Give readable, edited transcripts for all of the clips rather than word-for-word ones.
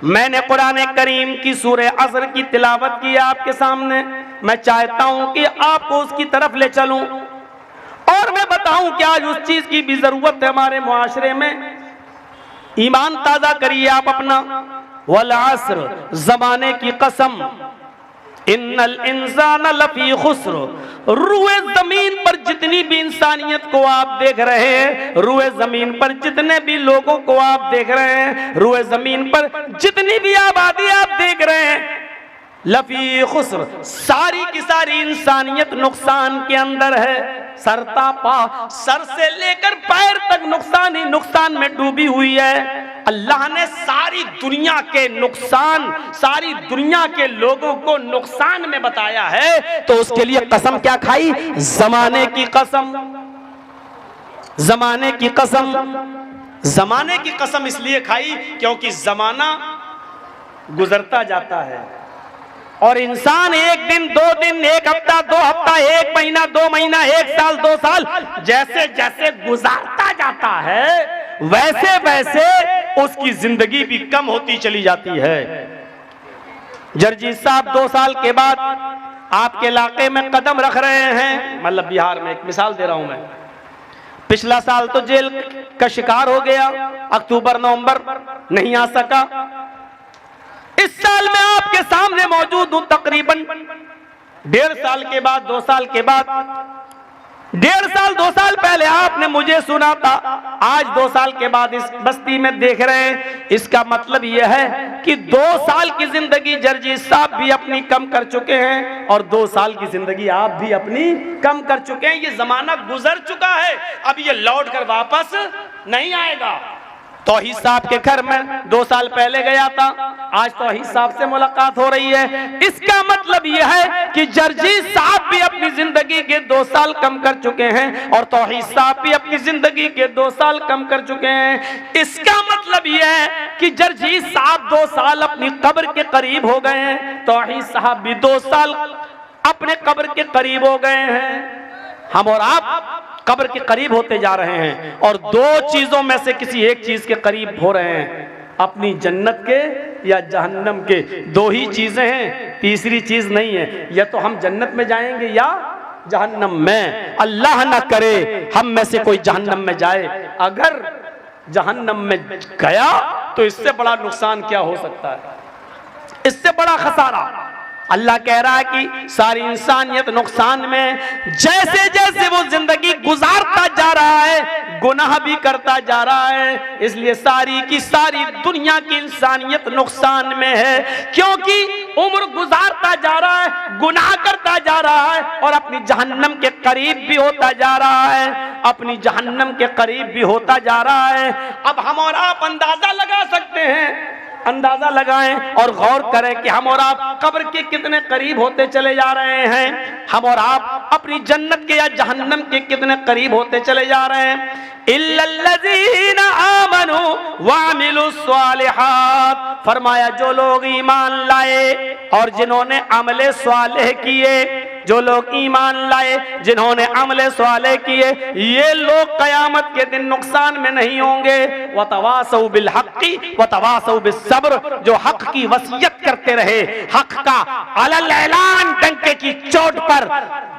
मैंने कुरान करीम की सूरह असर की तिलावत की आपके सामने। मैं चाहता हूं कि आपको उसकी तरफ ले चलूं और मैं बताऊं कि आज उस चीज की भी जरूरत है हमारे मुआशरे में। ईमान ताजा करिए आप अपना। वल अस्र, जमाने की कसम, इन्नल इंसान लफी खुस्र। रूए जमीन पर जितनी भी इंसानियत को आप देख रहे हैं, रूए जमीन पर जितने भी लोगों को आप देख रहे हैं, रूए जमीन पर जितनी भी आबादी आप देख रहे हैं, लफी खुस्र, सारी की सारी इंसानियत नुकसान के अंदर है। सरतापा, सर से लेकर पैर तक नुकसान ही नुकसान में डूबी हुई है। अल्लाह ने सारी दुनिया के नुकसान, सारी दुनिया के लोगों को नुकसान में बताया है, तो उसके लिए कसम क्या खाई? जमाने की कसम। जमाने की कसम, जमाने की कसम इसलिए खाई क्योंकि जमाना गुजरता जाता है और इंसान एक दिन, 2 दिन, 1 हफ्ता, 2 हफ्ता, 1 महीना, 2 महीना, 1 साल, 2 साल जैसे जैसे गुजारता जाता है, वैसे वैसे उसकी जिंदगी भी कम होती चली जाती है। जर्जीत साहब 2 साल के बाद आपके इलाके में कदम रख रहे हैं, मतलब बिहार में, एक मिसाल दे रहा हूं मैं। पिछला साल तो जेल का शिकार हो गया, अक्टूबर नवंबर नहीं आ सका। इस साल मैं आपके सामने मौजूद हूं तकरीबन 1.5 साल के बाद, 2 साल के बाद। 1.5 साल 2 साल पहले आपने मुझे सुना था, आज 2 साल के बाद इस बस्ती में देख रहे हैं। इसका मतलब यह है कि 2 साल की जिंदगी जर्जीत साहब भी अपनी कम कर चुके हैं और 2 साल की जिंदगी आप भी अपनी कम कर चुके हैं। ये जमाना गुजर चुका है, अब ये लौट कर वापस नहीं आएगा। तौहीद साहब के घर में 2 साल पहले गया था, आज तौहीद साहब से मुलाकात हो रही है। इसका मतलब यह है कि जर्जीत साहब भी अपनी जिंदगी के 2 साल कम कर चुके हैं और तौहीद साहब भी अपनी जिंदगी के 2 साल कम कर चुके हैं। इसका मतलब यह है कि जर्जीत साहब 2 साल अपनी कब्र के करीब हो गए हैं, तौहीद साहब भी 2 साल अपने कब्र के करीब हो गए हैं। हम और आप कब्र के करीब होते जा रहे हैं और 2 चीजों में से किसी एक चीज के करीब हो रहे हैं, अपनी जन्नत के या जहन्नम के। 2 ही चीजें हैं, तीसरी चीज नहीं है। या तो हम जन्नत में जाएंगे या जहन्नम में। अल्लाह ना करे हम में से कोई जहन्नम में जाए। अगर जहन्नम में गया तो इससे बड़ा नुकसान क्या हो सकता है, इससे बड़ा खसारा। अल्लाह कह रहा है कि सारी इंसानियत नुकसान में, जैसे जैसे वो जिंदगी गुजारता जा रहा है गुनाह भी करता जा रहा है। इसलिए सारी की सारी दुनिया की इंसानियत नुकसान में है, क्योंकि उम्र गुजारता जा रहा है, गुनाह करता जा रहा है और अपनी जहन्नम के करीब भी होता जा रहा है, अपनी जहन्नम के करीब भी होता जा रहा है। अब हम और आप अंदाजा लगा सकते हैं, अंदाजा लगाएं और गौर करें कि हम और आप कब्र के कितने करीब होते चले जा रहे हैं, हम और आप अपनी जन्नत के या जहन्नम के कितने करीब होते चले जा रहे हैं। इल्लल्लज़ीना आमनू वामिलुस्सालिहात, फरमाया जो लोग ईमान लाए और जिन्होंने अमले स्वालेह किए, जो लोग ईमान लाए जिन्होंने अमले स्वालेह किए, ये लोग कयामत के दिन नुकसान में नहीं होंगे। वतवासौ बिल हक़्क़ि वतवासौ बिस सब्र, जो हक की वसीयत करते रहे, हक का अलल ऐलान डंके की चोट पर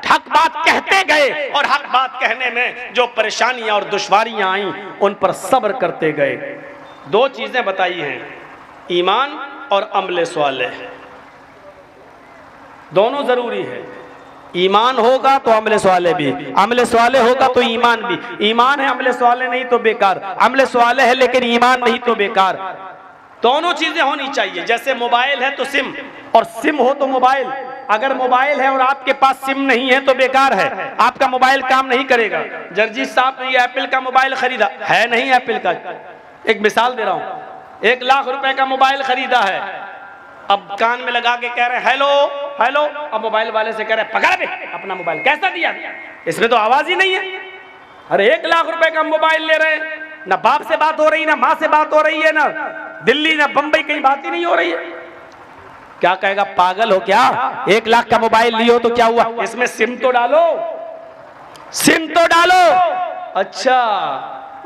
हक बात कहते गए और हक बात कहने में जो परेशानियां और दुश्वारियां आई उन पर सब्र करते गए। 2 चीजें बताई हैं, ईमान और अमले स्वालेह, दोनों जरूरी है। ईमान होगा तो अमले स्वाले भी, अमले स्वाले होगा तो ईमान भी। ईमान है अमले स्वाले नहीं तो बेकार, अमले स्वाले है लेकिन ईमान नहीं तो बेकार। दोनों चीजें होनी चाहिए। जैसे मोबाइल है तो सिम, और सिम हो तो मोबाइल। अगर मोबाइल है और आपके पास सिम नहीं है तो बेकार है, आपका मोबाइल काम नहीं करेगा। जर्जीत साहब ने ये एप्पल का मोबाइल खरीदा है, नहीं एप्पल का, एक मिसाल दे रहा हूं, 1 लाख रुपए का मोबाइल खरीदा है। अब कान में लगा के कह रहे हैं हेलो हेलो, अब मोबाइल वाले से कह रहे हैं पकड़ बे अपना मोबाइल, कैसा दिया, इसमें तो आवाज ही नहीं है। अरे 1 लाख रुपए का मोबाइल ले रहे हैं, ना बाप से बात हो रही, ना माँ से बात हो रही है, ना दिल्ली ना बंबई कहीं बात ही नहीं हो रही है। क्या कहेगा, पागल हो क्या, 1 लाख का मोबाइल लियो तो क्या हुआ, इसमें सिम तो डालो, सिम तो डालो। अच्छा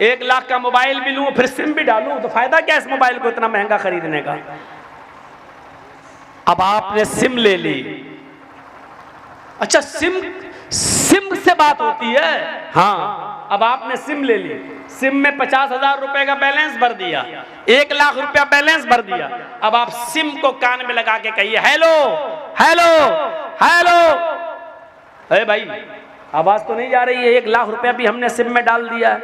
1 लाख का मोबाइल भी लूं फिर सिम भी डालूं तो फायदा क्या इस मोबाइल को इतना महंगा खरीदने का। अब आपने सिम ले ली, अच्छा सिम से बात होती है, हाँ अब आपने सिम ले ली, सिम में 50,000 रुपए का बैलेंस भर दिया, 1 लाख रुपया बैलेंस भर दिया। अब आप सिम को कान में लगा के कहिए हेलो हेलो हेलो, अरे भाई आवाज तो नहीं जा रही है, 1 लाख रुपया भी हमने सिम में डाल दिया।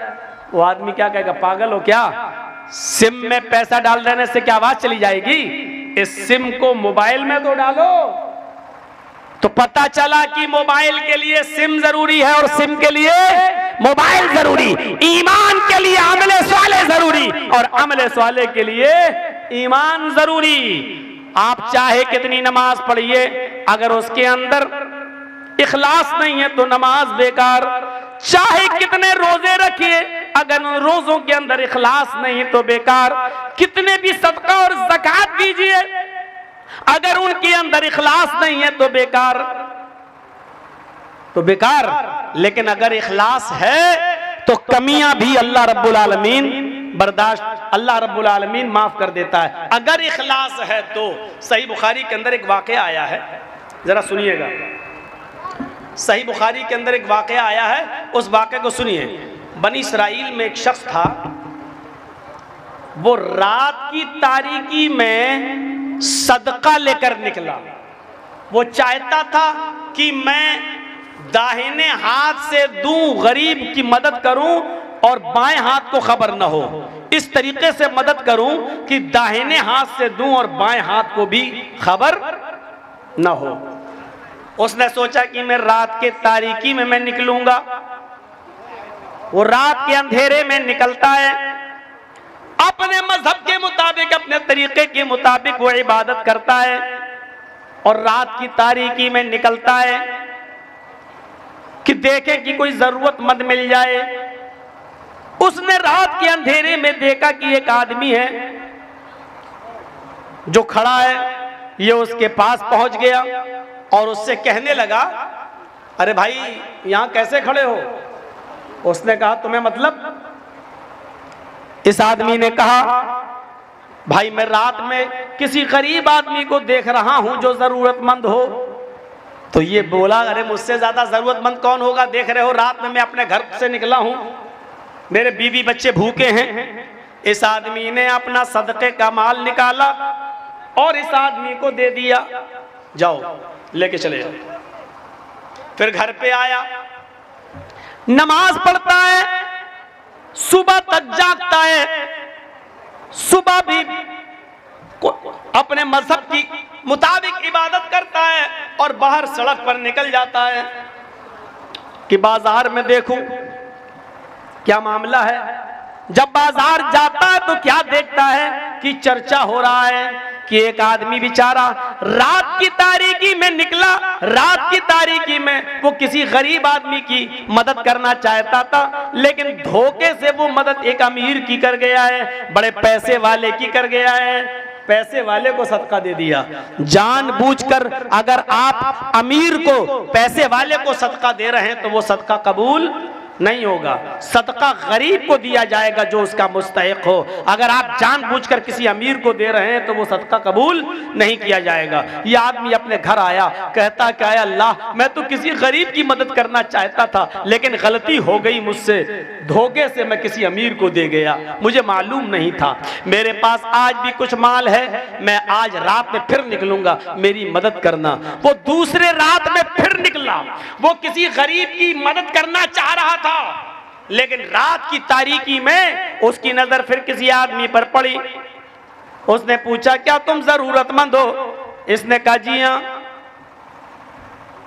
वो आदमी क्या कहेगा, पागल हो क्या, सिम में पैसा डाल देने से क्या आवाज चली जाएगी? इस सिम को मोबाइल में तो डालो। तो पता चला कि मोबाइल के लिए सिम जरूरी है और सिम के लिए मोबाइल जरूरी, ईमान के लिए अमले साले जरूरी और अमले साले के लिए ईमान जरूरी। आप चाहे कितनी नमाज पढ़िए, अगर उसके अंदर इखलास नहीं है तो नमाज बेकार। चाहे कितने रोजे रखिए, अगर उन रोजों के अंदर इखलास नहीं है तो बेकार। कितने भी सदका और ज़कात दीजिए, अगर उनके अंदर इखलास नहीं है तो बेकार, तो बेकार। लेकिन अगर इखलास है तो कमियां भी अल्लाह रब्बुल आलमीन बर्दाश्त, अल्लाह रब्बुल आलमीन माफ कर देता है अगर इखलास है तो। सही बुखारी के अंदर एक वाक़या आया है, जरा सुनिएगा। सही बुखारी के अंदर एक वाक़या आया है, उस वाक़े को सुनिए। बनी इसराइल में एक शख्स था, वो रात की तारीकी में सदका लेकर निकला। वो चाहता था कि मैं दाहिने हाथ से दूं, गरीब की मदद करूं और बाएं हाथ को खबर न हो। इस तरीके से मदद करूं कि दाहिने हाथ से दूं और बाएं हाथ को भी खबर न हो। उसने सोचा कि मैं रात के तारीकी में मैं निकलूंगा। वो रात के अंधेरे में निकलता है, अपने मजहब के मुताबिक, अपने तरीके के मुताबिक वो इबादत करता है और रात की तारीकी में निकलता है कि देखे कि कोई जरूरतमंद मिल जाए। उसने रात के अंधेरे में देखा कि एक आदमी है जो खड़ा है। ये उसके पास पहुंच गया और उससे कहने लगा, अरे भाई यहां कैसे खड़े हो? उसने कहा तुम्हें मतलब? इस आदमी ने कहा, भाई मैं रात में किसी गरीब आदमी को देख रहा हूं जो जरूरतमंद हो। तो ये बोला, अरे मुझसे ज्यादा जरूरतमंद कौन होगा? देख रहे हो रात में मैं अपने घर से निकला हूं, मेरे बीवी बच्चे भूखे हैं। इस आदमी ने अपना सदके का माल निकाला और इस आदमी को दे दिया, जाओ लेके चले जाओ। फिर घर पे आया, नमाज पढ़ता है, सुबह तक जागता है, सुबह भी अपने मजहब की मुताबिक इबादत करता है और बाहर सड़क पर निकल जाता है कि बाजार में देखूं क्या मामला है। जब बाजार जाता है तो क्या देखता है कि चर्चा हो रहा है कि एक आदमी बेचारा रात की तारीकी में निकला, रात की तारीकी में वो किसी गरीब आदमी की मदद करना चाहता था, लेकिन धोखे से वो मदद एक अमीर की कर गया है, बड़े पैसे वाले की कर गया है, पैसे वाले को सदका दे दिया। जानबूझकर अगर आप अमीर को, पैसे वाले को सदका दे रहे हैं तो वो सदका कबूल नहीं होगा। सदका गरीब को दिया जाएगा जो उसका मुस्तहिक हो। अगर आप जानबूझकर किसी अमीर को दे रहे हैं तो वो सदका कबूल नहीं किया जाएगा। ये आदमी अपने घर आया, कहता क्या है, अल्लाह मैं तो किसी गरीब की मदद करना चाहता था लेकिन गलती हो गई मुझसे, धोखे से मैं किसी अमीर को दे गया, मुझे मालूम नहीं था। मेरे पास आज भी कुछ माल है, मैं आज रात में फिर निकलूंगा, मेरी मदद करना। वो दूसरे रात में फिर निकला, वो किसी गरीब की मदद करना चाह रहा था, लेकिन रात की तारीकी में उसकी नजर फिर किसी आदमी पर पड़ी। उसने पूछा, क्या तुम जरूरतमंद हो? इसने कहा, जी हां।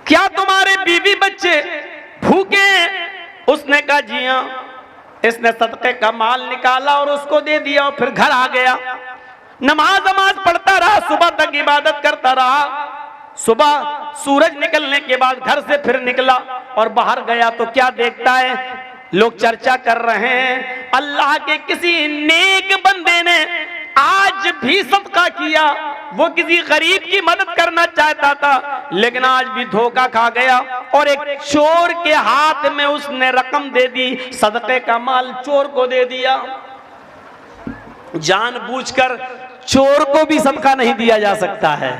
क्या तुम्हारे बीवी बच्चे भूखे हैं? उसने कहा, जी हां। इसने सदके का माल निकाला और उसको दे दिया और फिर घर आ गया। नमाज पढ़ता रहा, सुबह तक इबादत करता रहा। सुबह सूरज निकलने के बाद घर से फिर निकला और बाहर गया तो क्या देखता है, लोग चर्चा कर रहे हैं, अल्लाह के किसी नेक बंदे ने आज भी सदका किया। वो किसी गरीब की मदद करना चाहता था लेकिन आज भी धोखा खा गया। और एक चोर के हाथ में उसने रकम दे दी, सदक़े का माल चोर को दे दिया। जानबूझकर चोर को भी सदका नहीं दिया जा सकता है।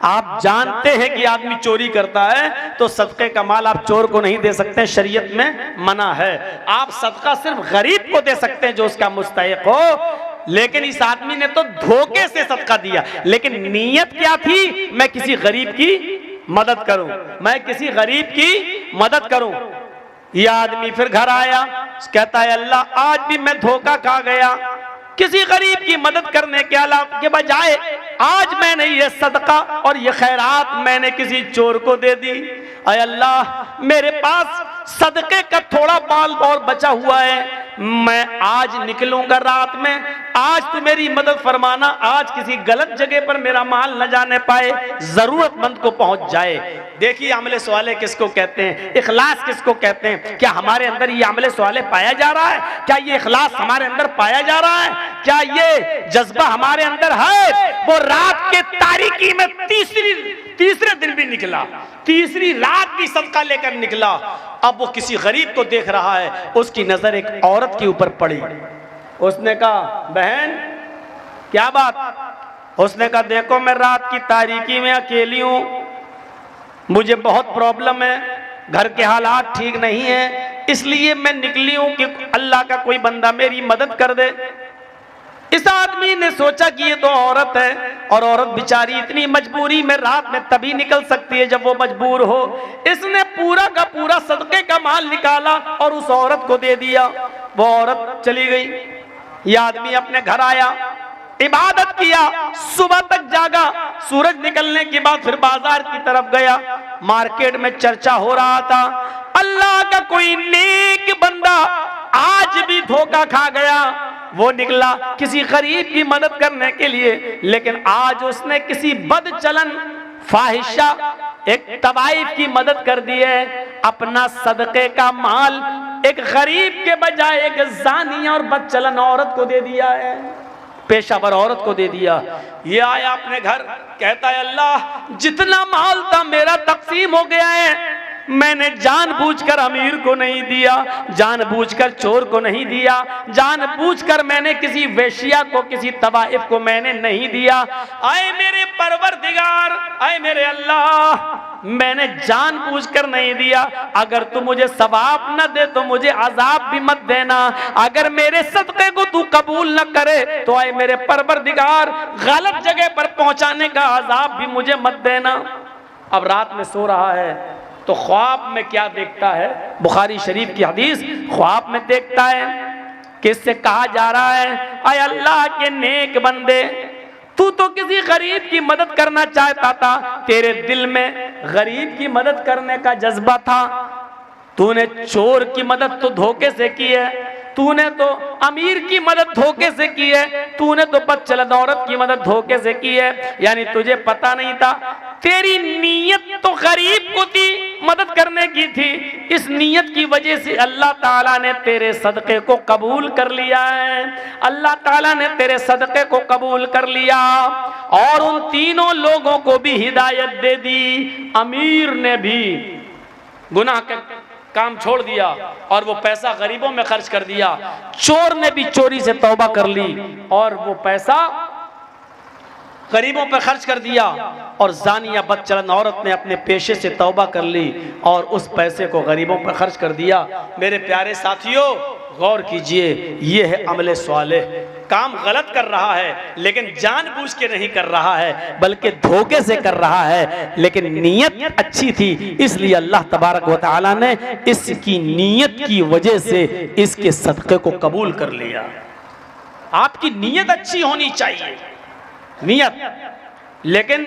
आप जानते हैं कि आदमी चोरी करता है तो सदक़े का माल आप चोर को नहीं दे सकते, शरीयत में मना है। आप सदका सिर्फ गरीब को दे सकते हैं जो उसका मुस्तहिक हो। लेकिन इस आदमी ने तो धोखे से सदका दिया, लेकिन नीयत क्या थी? मैं किसी गरीब की मदद करूं, मैं किसी गरीब की मदद करूं। यह आदमी फिर घर आया, कहता है अल्लाह आज भी मैं धोखा खा गया, किसी गरीब की मदद करने के बजाय आज मैंने ये सदका और ये खैरात मैंने किसी चोर को दे दी। अय अल्लाह मेरे पास सदके का थोड़ा माल और बचा हुआ है, मैं आज निकलूंगा रात में, आज तू मेरी मदद फरमाना, आज किसी गलत जगह पर मेरा माल न जाने पाए, जरूरतमंद को पहुंच जाए। देखिए अमले सवाले किसको कहते हैं, इखलास किसको कहते हैं। क्या हमारे अंदर ये अमले सवाले पाया जा रहा है? क्या ये इखलास हमारे अंदर पाया जा रहा है? क्या ये जज्बा हमारे अंदर है? वो रात के तारीकी में तीसरे दिन भी निकला, तीसरी रात भी सदका लेकर निकला। अब वो किसी गरीब को देख रहा है, उसकी नजर एक औरत के ऊपर पड़ी। उसने कहा बहन क्या बात? उसने कहा देखो मैं रात की तारीकी में अकेली हूं, मुझे बहुत प्रॉब्लम है, घर के हालात ठीक नहीं है, इसलिए मैं निकली हूं कि अल्लाह का कोई बंदा मेरी मदद कर दे। इस आदमी ने सोचा कि ये तो औरत है और औरत बेचारी इतनी मजबूरी में रात में तभी निकल सकती है जब वो मजबूर हो। इसने पूरा का पूरा सदके का माल निकाला और उस औरत को दे दिया। वो औरत चली गई। यह आदमी अपने घर आया, इबादत किया, सुबह तक जागा, सूरज निकलने के बाद फिर बाजार की तरफ गया। मार्केट में चर्चा हो रहा था, अल्लाह का कोई नेक बंदा आज भी धोखा खा गया। वो निकला किसी गरीब की मदद करने के लिए, लेकिन आज उसने किसी बदचलन फाहिशा एक तवाइफ की मदद कर दी है। अपना सदके का माल एक गरीब के बजाय एक जानिया और बदचलन औरत को दे दिया है, पेशावर औरत को दे दिया। ये आया अपने घर, कहता है अल्लाह जितना माल था मेरा तकसीम हो गया है, मैंने जानबूझकर अमीर को नहीं दिया, जानबूझकर चोर को नहीं दिया, जानबूझकर मैंने किसी वेश्या को, किसी तवाइफ को मैंने नहीं दिया। आए मेरे परवरदिगार, आए मेरे अल्लाह, मैंने जानबूझकर नहीं दिया। अगर तू मुझे सवाब न दे तो मुझे अजाब भी मत देना। अगर मेरे सदके को तू कबूल न करे तो आए मेरे परवरदिगार गलत जगह पर पहुंचाने का अजाब भी मुझे मत देना। अब रात में सो रहा है तो ख्वाब में क्या देखता है? बुखारी शरीफ की हदीस, ख्वाब में देखता है कि इससे कहा जा रहा है आय अल्लाह के नेक बंदे, तू तो किसी गरीब की मदद करना चाहता था, तेरे दिल में गरीब की मदद करने का जज्बा था, तूने चोर की मदद तो धोखे से की है, तूने तो अमीर की मदद धोखे से की है, तूने तो बदचलन औरत की मदद धोखे से की है। यानी तुझे पता नहीं था, तेरी नीयत तो गरीब को थी, मदद करने की थी। इस नीयत की वजह से अल्लाह ताला ने तेरे सदके को कबूल कर लिया है, अल्लाह ताला ने तेरे सदके को कबूल कर लिया और उन तीनों लोगों को भी हिदायत दे दी। अमीर ने भी गुनाह का काम छोड़ दिया और वो पैसा गरीबों में खर्च कर दिया, चोर ने भी चोरी से तौबा कर ली और वो पैसा गरीबों पर खर्च कर दिया, और जानिया बदचलन औरत ने अपने पेशे से तौबा कर ली और उस पैसे को गरीबों पर खर्च कर दिया। मेरे प्यारे साथियों गौर कीजिए, ये है अमले स्वाले। काम गलत कर रहा है लेकिन जानबूझ के नहीं कर रहा है, बल्कि धोखे से कर रहा है, लेकिन नीयत अच्छी थी, इसलिए अल्लाह तबारक व तआला ने इसकी नीयत की वजह से इसके सदक़े को कबूल कर लिया। आपकी नीयत अच्छी होनी चाहिए, नीयत, लेकिन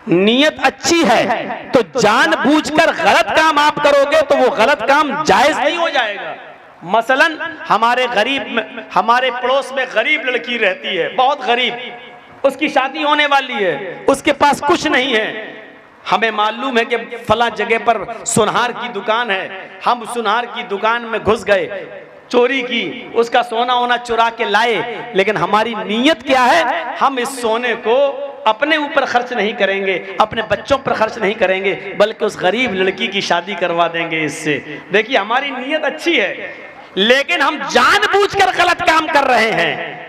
नीयत अच्छी है तो जानबूझकर गलत काम आप करोगे तो वो गलत काम जायज नहीं हो जाएगा। मसलन हमारे हमारे पड़ोस में गरीब लड़की रहती है, बहुत गरीब, उसकी शादी होने वाली है, उसके पास कुछ नहीं है। हमें मालूम है कि फला जगह पर सुनार की दुकान है, हम सुनार की दुकान में घुस गए, चोरी की, उसका सोना वोना चुरा के लाए, लेकिन हमारी नीयत क्या है? हम इस सोने को अपने ऊपर खर्च नहीं करेंगे, अपने बच्चों पर खर्च नहीं करेंगे, बल्कि उस गरीब लड़की की शादी करवा देंगे इससे। देखिए हमारी नीयत अच्छी है, लेकिन हम जानबूझकर गलत काम कर रहे हैं।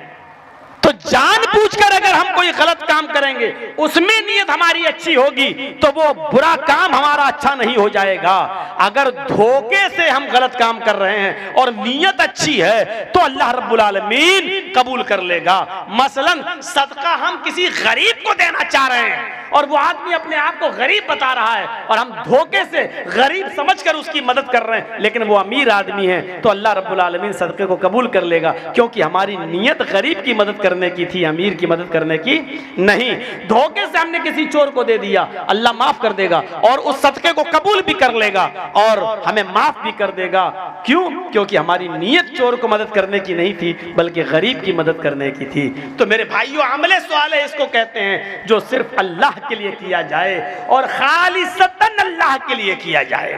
तो जानबूझकर अगर हम कोई गलत काम करेंगे, उसमें नीयत हमारी अच्छी होगी, तो वो बुरा काम हमारा अच्छा नहीं हो जाएगा। अगर धोखे से हम गलत काम कर रहे हैं और नीयत अच्छी है, तो अल्लाह रब्बुल आलमीन कबूल कर लेगा। मसलन सदका हम किसी गरीब को देना चाह रहे हैं और वो आदमी अपने आप को गरीब बता रहा है और हम धोखे से गरीब समझकर उसकी मदद कर रहे हैं, लेकिन वो अमीर आदमी है, तो अल्लाह रब्बुल आलमीन सदके को कबूल कर लेगा, क्योंकि हमारी नीयत गरीब की मदद करने की थी, अमीर की मदद करने की नहीं। धोखे से हमने किसी चोर को दे दिया, अल्लाह माफ कर देगा और उस सदके को कबूल भी कर लेगा और हमें माफ भी कर देगा। क्यों? क्योंकि हमारी नीयत चोर को मदद करने की नहीं थी, बल्कि गरीब की मदद करने की थी। तो मेरे भाइयों, अमले स्वाले इसको कहते हैं जो सिर्फ अल्लाह के लिए किया जाए और खालिसतन अल्लाह के लिए किया जाए।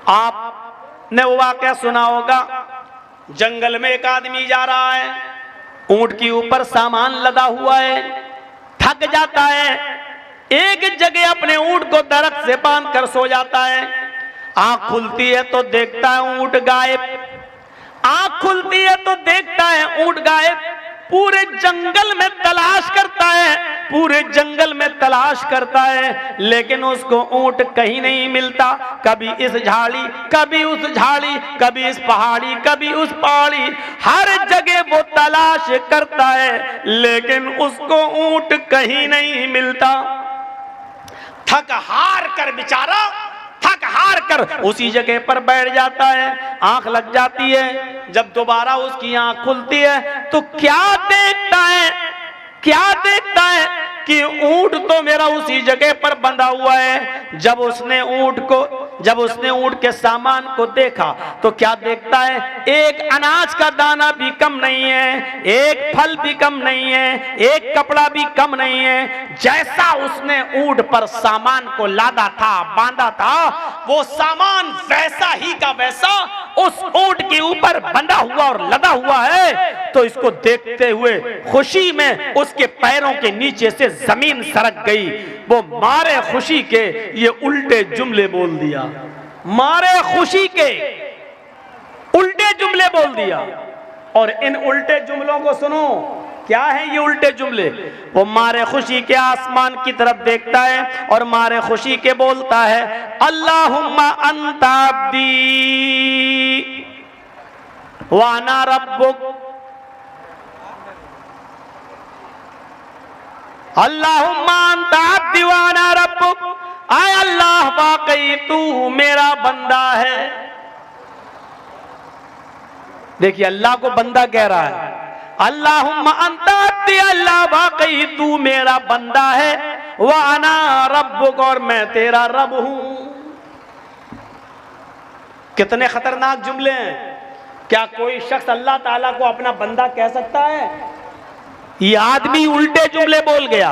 आपने वो वाकया सुना होगा, जंगल में एक आदमी जा रहा है, ऊंट के ऊपर सामान लदा हुआ है, थक जाता है, एक जगह अपने ऊंट को दरख्त से बांध कर सो जाता है। आंख खुलती है तो देखता है ऊंट गायब, आंख खुलती है तो देखता है ऊंट गायब। पूरे जंगल में तलाश करता है, पूरे जंगल में तलाश करता है, लेकिन उसको ऊंट कहीं नहीं मिलता। कभी इस झाड़ी, कभी उस झाड़ी, कभी इस पहाड़ी, कभी उस पहाड़ी, हर जगह वो तलाश करता है, लेकिन उसको ऊंट कहीं नहीं मिलता। थक हार कर बेचारा, थक हार कर उसी जगह पर बैठ जाता है। आंख लग जाती है, जब दोबारा उसकी आंख खुलती है तो क्या देखता है, क्या देखता है कि ऊंट तो मेरा उसी जगह पर बंधा हुआ है। जब उसने ऊंट के सामान को देखा तो क्या देखता है, एक अनाज का दाना भी कम नहीं है, एक फल भी कम नहीं है, एक कपड़ा भी कम नहीं है। जैसा उसने ऊंट पर सामान को लादा था, बांधा था, वो सामान वैसा ही का वैसा उस ऊंट के ऊपर बंधा हुआ और लदा हुआ है। तो इसको देखते हुए खुशी में उसके पैरों के नीचे से जमीन सरक गई। वो मारे खुशी के ये उल्टे जुमले बोल दिया, मारे खुशी के उल्टे जुमले बोल दिया। और इन उल्टे जुमलों को सुनो, क्या है ये उल्टे जुमले? वो मारे खुशी के आसमान की तरफ देखता है और मारे खुशी के बोलता है, अल्लाहुम्मा अंता अब्दी व अना रब्बुक, अल्लाहुम्मा अंता अब्दी व अना रब्बुक। आय अल्लाह, वाकई तू मेरा बंदा है। देखिए अल्लाह को बंदा कह रहा है, अल्लाहुम्मा अंता अब्दी, अल्लाह वाकई तू मेरा बंदा है, व अना रब्बुक, और मैं तेरा रब हूं। कितने खतरनाक जुमले हैं। क्या कोई शख्स अल्लाह ताला को अपना बंदा कह सकता है? ये आदमी उल्टे जुमले बोल गया।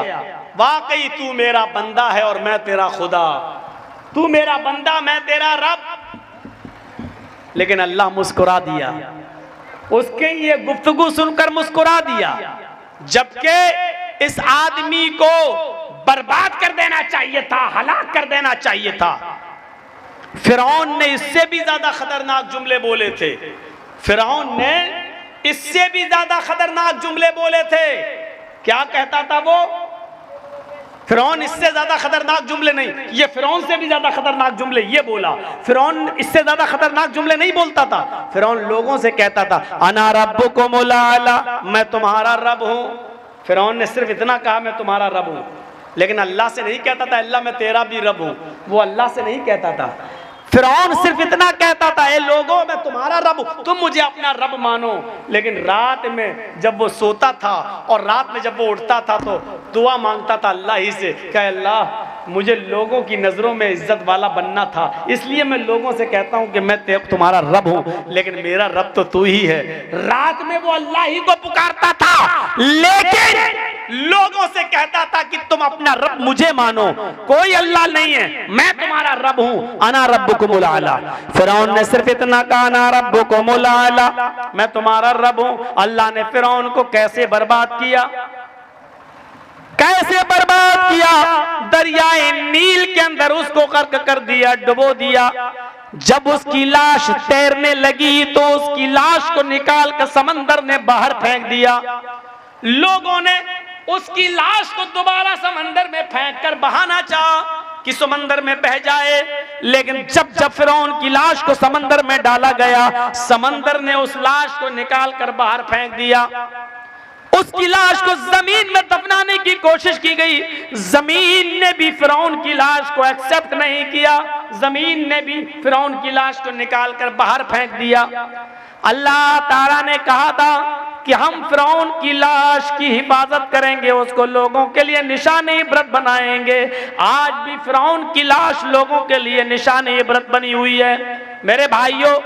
वाकई तू मेरा बंदा है और मैं तेरा खुदा, तू मेरा बंदा, मैं तेरा रब। लेकिन अल्लाह मुस्कुरा दिया, उसके ये गुफ्तगू सुनकर मुस्कुरा दिया, जबकि इस आदमी को बर्बाद कर देना चाहिए था, हलाक कर देना चाहिए था। फिरौन ने इससे भी ज्यादा खतरनाक जुमले बोले थे, फिरौन ने इससे भी ज्यादा खतरनाक जुमले बोले थे। क्या कहता था वो? फिरौन इससे ज्यादा खतरनाक जुमले नहीं, ये फिरौन से भी ज्यादा खतरनाक जुमले ये बोला। फिरौन इससे ज्यादा खतरनाक जुमले नहीं बोलता था। फिरौन लोगों से कहता था, अना रब्बुकुमुल आला, मैं तुम्हारा रब हूं। फिरौन ने सिर्फ इतना कहा, मैं तुम्हारा रब हूं, लेकिन अल्लाह से नहीं कहता था, अल्लाह मैं तेरा भी रब हूं। वो अल्लाह से नहीं कहता था। फिरौन सिर्फ इतना कहता था, ए लोगों, मैं तुम्हारा रब हूं, तुम मुझे अपना रब मानो। लेकिन रात में जब वो सोता था और रात में जब वो उठता था तो दुआ मांगता था अल्लाह ही से, कि अल्लाह मुझे लोगों की नजरों में इज्जत वाला बनना था, इसलिए मैं लोगों से कहता हूं कि मैं तुम्हारा रब हूं, लेकिन मेरा रब तो तू ही है। रात में वो अल्लाह ही को पुकारता था, लेकिन लोगों से कहता था कि तुम अपना रब मुझे मानो, कोई अल्लाह नहीं है, मैं तुम्हारा रब हूं, अना रब्बुकुमुल आला। फिरौन ने सिर्फ इतना कहा, अना रब्बुकुमुल आला, मैं तुम्हारा रब हूं। अल्लाह ने फिरौन को कैसे बर्बाद किया? कैसे बर्बाद किया, दरियाए नील के अंदर उसको गर्क कर दिया, डुबो दिया। जब उसकी लाश तैरने लगी तो उसकी लाश को निकाल कर समंदर ने बाहर फेंक दिया। लोगों ने उसकी लाश को दोबारा समंदर में फेंक कर बहाना चाहा कि समंदर में बह जाए, लेकिन जब जब फिरौन की लाश को समंदर में डाला गया, समंदर ने उस लाश को निकाल कर बाहर फेंक दिया। उसकी लाश को जमीन में दफनाने की कोशिश की गई, जमीन ने भी फिरौन की लाश को एक्सेप्ट नहीं किया, जमीन ने भी फिरौन की लाश को निकाल कर बाहर फेंक दिया। अल्लाह ताला ने कहा था कि हम फिरौन की लाश की हिफाजत करेंगे, उसको लोगों के लिए निशान इबरत बनाएंगे। आज भी फिरौन की लाश लोगों के लिए निशान इबरत बनी हुई है। मेरे भाइयों,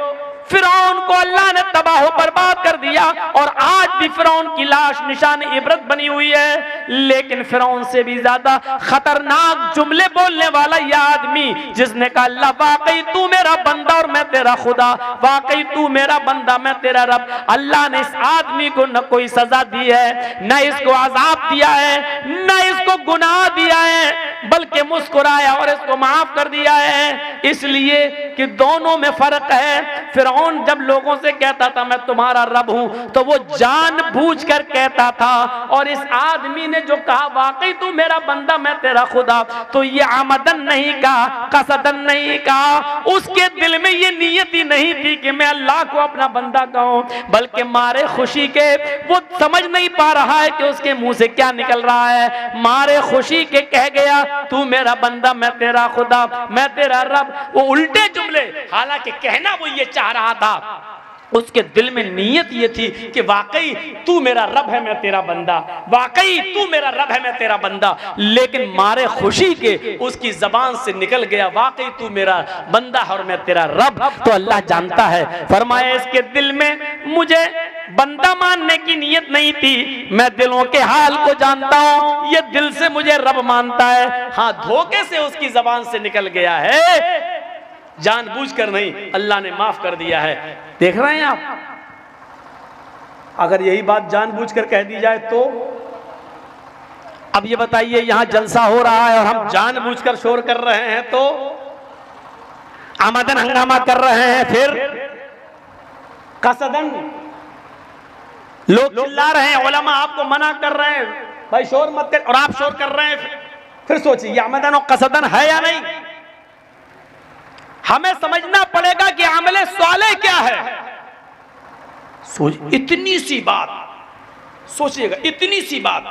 फिरौन को अल्लाह ने तबाह बर्बाद कर दिया और आज भी फिरौन की लाश निशान इबरत बनी हुई है। लेकिन फिरौन से भी ज्यादा खतरनाक जुमले बोलने वाला यह आदमी जिसने कहा अल्लाह वाकई तू मेरा बंदा और मैं तेरा खुदा, वाकई तू मेरा बंदा मैं तेरा रब। अल्लाह ने इस आदमी को न कोई सजा दी है, न इसको अजाब दिया है, न इसको गुनाह दिया है, बल्कि मुस्कुराया और इसको माफ कर दिया है। इसलिए कि दोनों में फर्क है। फिरौन जब लोगों से कहता था मैं तुम्हारा रब हूं, तो वो जानबूझकर कहता था, और इस आदमी ने जो कहा वाकई तू मेरा बंदा मैं तेरा खुदा, तो ये आमदन नहीं कहा, कसदन नहीं कहा, उसके दिल में ये नियत ही नहीं थी कि मैं अल्लाह को अपना बंदा कहूं, बल्कि मारे खुशी के वो समझ नहीं पा रहा है कि उसके मुंह से क्या निकल रहा है। मारे खुशी के कह गया तू मेरा बंदा मैं तेरा खुदा मैं तेरा रब। वो उल्टे जुमले, हालांकि कहना वो ये चाह रहा था, उसके दिल में नीयत ये थी कि वाकई तू मेरा रब है मैं तेरा बंदा, वाकई तू मेरा रब है मैं तेरा बंदा, लेकिन मारे खुशी के उसकी जबान से निकल गया वाकई तू मेरा बंदा है और मैं तेरा रब। तो अल्लाह जानता है, फरमाया इसके दिल में मुझे बंदा मानने की नीयत नहीं थी, मैं दिलों के हाल को जानता हूं, ये दिल से मुझे रब मानता है। हाँ, धोखे से उसकी जबान से निकल गया है, जानबूझकर नहीं, अल्लाह ने माफ कर दिया है। देख रहे हैं आप, अगर यही बात जानबूझकर कह दी जाए तो अब ये बताइए यहां जलसा हो रहा है और हम जानबूझकर शोर कर रहे हैं, तो आमदन हंगामा कर रहे हैं, फिर कसदन लोग चिल्ला रहे हैं, उलमा आपको मना कर रहे हैं भाई शोर मत कर, और आप शोर कर रहे हैं। फिर सोचिए आमदन और कसदन है या नहीं। हमें समझना पड़ेगा कि अमले साले क्या है। इतनी सी बात सोचिएगा, इतनी सी बात